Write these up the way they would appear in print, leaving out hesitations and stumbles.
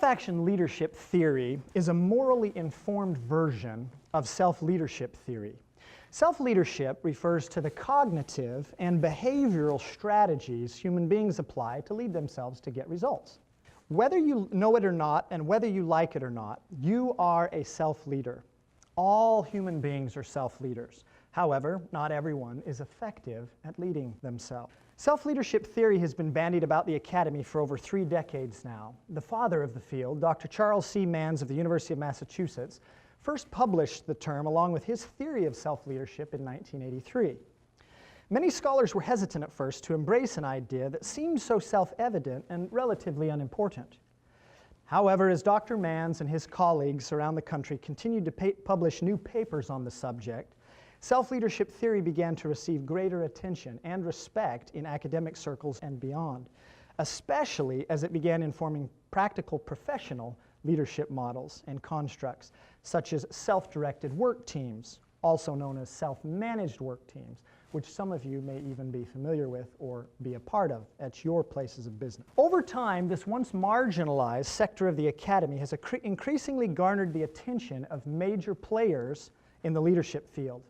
Self-action leadership theory is a morally informed version of self-leadership theory. Self-leadership refers to the cognitive and behavioral strategies human beings apply to lead themselves to get results. Whether you know it or not, and whether you like it or not, you are a self-leader. All human beings are self-leaders. However, not everyone is effective at leading themselves. Self-leadership theory has been bandied about the academy for over 3 decades now. The father of the field, Dr. Charles C. Manns of the University of Massachusetts, first published the term along with his theory of self-leadership in 1983. Many scholars were hesitant at first to embrace an idea that seemed so self-evident and relatively unimportant. However, as Dr. Manns and his colleagues around the country continued to publish new papers on the subject, self-leadership theory began to receive greater attention and respect in academic circles and beyond, especially as it began informing practical professional leadership models and constructs, such as self-directed work teams, also known as self-managed work teams, which some of you may even be familiar with or be a part of at your places of business. Over time, this once marginalized sector of the academy has increasingly garnered the attention of major players in the leadership field.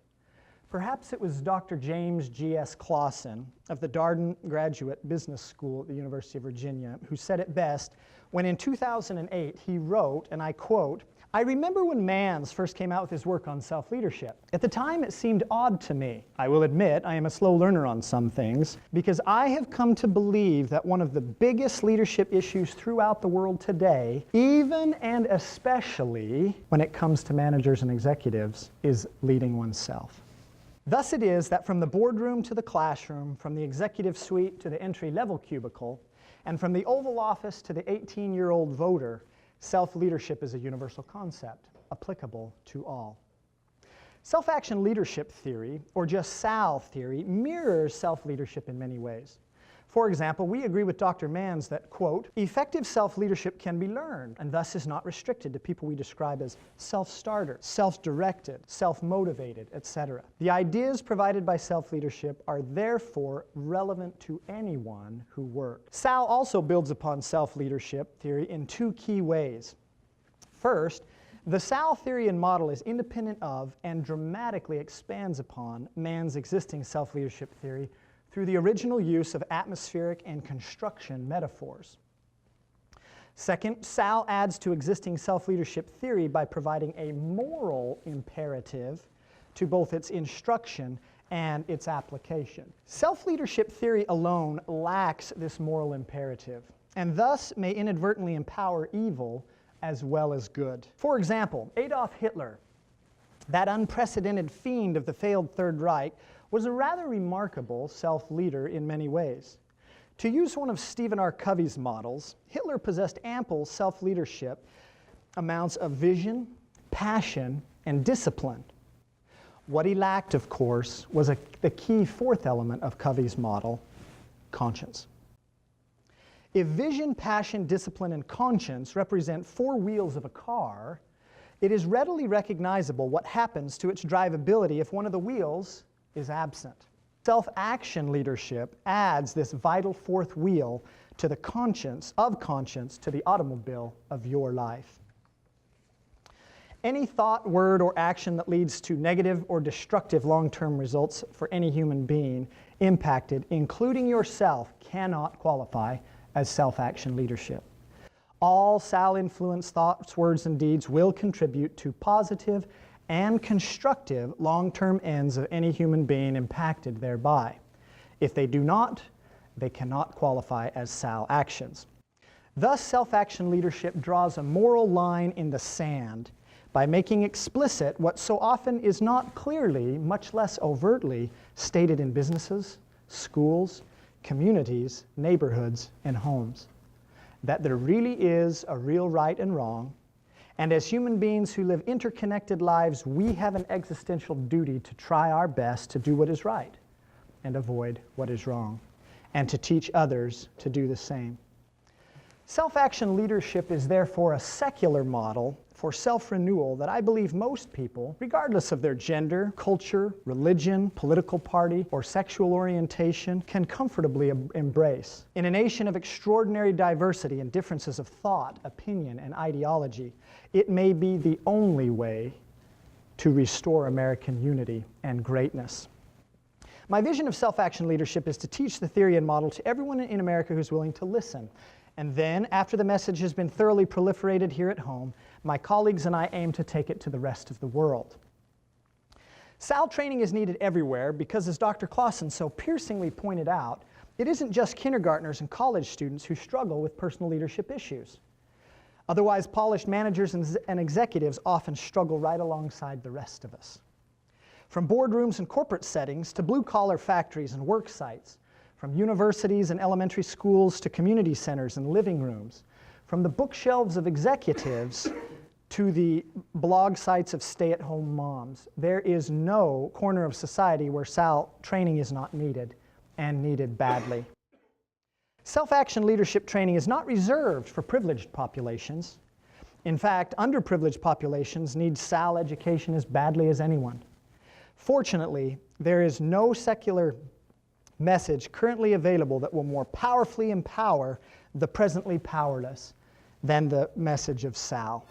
Perhaps it was Dr. James G.S. Clausen of the Darden Graduate Business School at the University of Virginia who said it best when in 2008 he wrote, and I quote, "I remember when Manns first came out with his work on self-leadership. At the time it seemed odd to me. I will admit I am a slow learner on some things because I have come to believe that one of the biggest leadership issues throughout the world today, even and especially when it comes to managers and executives, is leading oneself. Thus it is that from the boardroom to the classroom, from the executive suite to the entry-level cubicle, and from the Oval Office to the 18-year-old voter, self-leadership is a universal concept, applicable to all." Self-action leadership theory, or just SAL theory, mirrors self-leadership in many ways. For example, we agree with Dr. Manns that, quote, "effective self-leadership can be learned and thus is not restricted to people we describe as self-starters, self-directed, self-motivated, etc. The ideas provided by self-leadership are therefore relevant to anyone who works." SAL also builds upon self-leadership theory in 2 key ways. First, the SAL theory and model is independent of and dramatically expands upon Manns' existing self-leadership theory through the original use of atmospheric and construction metaphors. Second, SAL adds to existing self-leadership theory by providing a moral imperative to both its instruction and its application. Self-leadership theory alone lacks this moral imperative, and thus may inadvertently empower evil as well as good. For example, Adolf Hitler, that unprecedented fiend of the failed Third Reich, was a rather remarkable self-leader in many ways. To use one of Stephen R. Covey's models, Hitler possessed ample self-leadership amounts of vision, passion, and discipline. What he lacked, of course, was the key 4th element of Covey's model, conscience. If vision, passion, discipline, and conscience represent 4 wheels of a car, it is readily recognizable what happens to its drivability if one of the wheels is absent. Self-action leadership adds this vital 4th wheel to the conscience to the automobile of your life. Any thought, word, or action that leads to negative or destructive long-term results for any human being impacted, including yourself, cannot qualify as self-action leadership. All SAL-influenced thoughts, words, and deeds will contribute to positive and constructive long-term ends of any human being impacted thereby. If they do not, they cannot qualify as SAL actions. Thus, self-action leadership draws a moral line in the sand by making explicit what so often is not clearly, much less overtly, stated in businesses, schools, communities, neighborhoods, and homes. That there really is a real right and wrong, and as human beings who live interconnected lives, we have an existential duty to try our best to do what is right and avoid what is wrong, and to teach others to do the same. Self-action leadership is therefore a secular model for self-renewal that I believe most people, regardless of their gender, culture, religion, political party, or sexual orientation, can comfortably embrace. In a nation of extraordinary diversity and differences of thought, opinion, and ideology, it may be the only way to restore American unity and greatness. My vision of self-action leadership is to teach the theory and model to everyone in America who's willing to listen. And then, after the message has been thoroughly proliferated here at home, my colleagues and I aim to take it to the rest of the world. SAL training is needed everywhere because, as Dr. Clausen so piercingly pointed out, it isn't just kindergartners and college students who struggle with personal leadership issues. Otherwise polished managers and executives often struggle right alongside the rest of us. From boardrooms and corporate settings to blue-collar factories and work sites, from universities and elementary schools to community centers and living rooms, from the bookshelves of executives to the blog sites of stay-at-home moms, there is no corner of society where SAL training is not needed, and needed badly. Self-action leadership training is not reserved for privileged populations. In fact, underprivileged populations need SAL education as badly as anyone. Fortunately, there is no secular message currently available that will more powerfully empower the presently powerless than the message of SAL.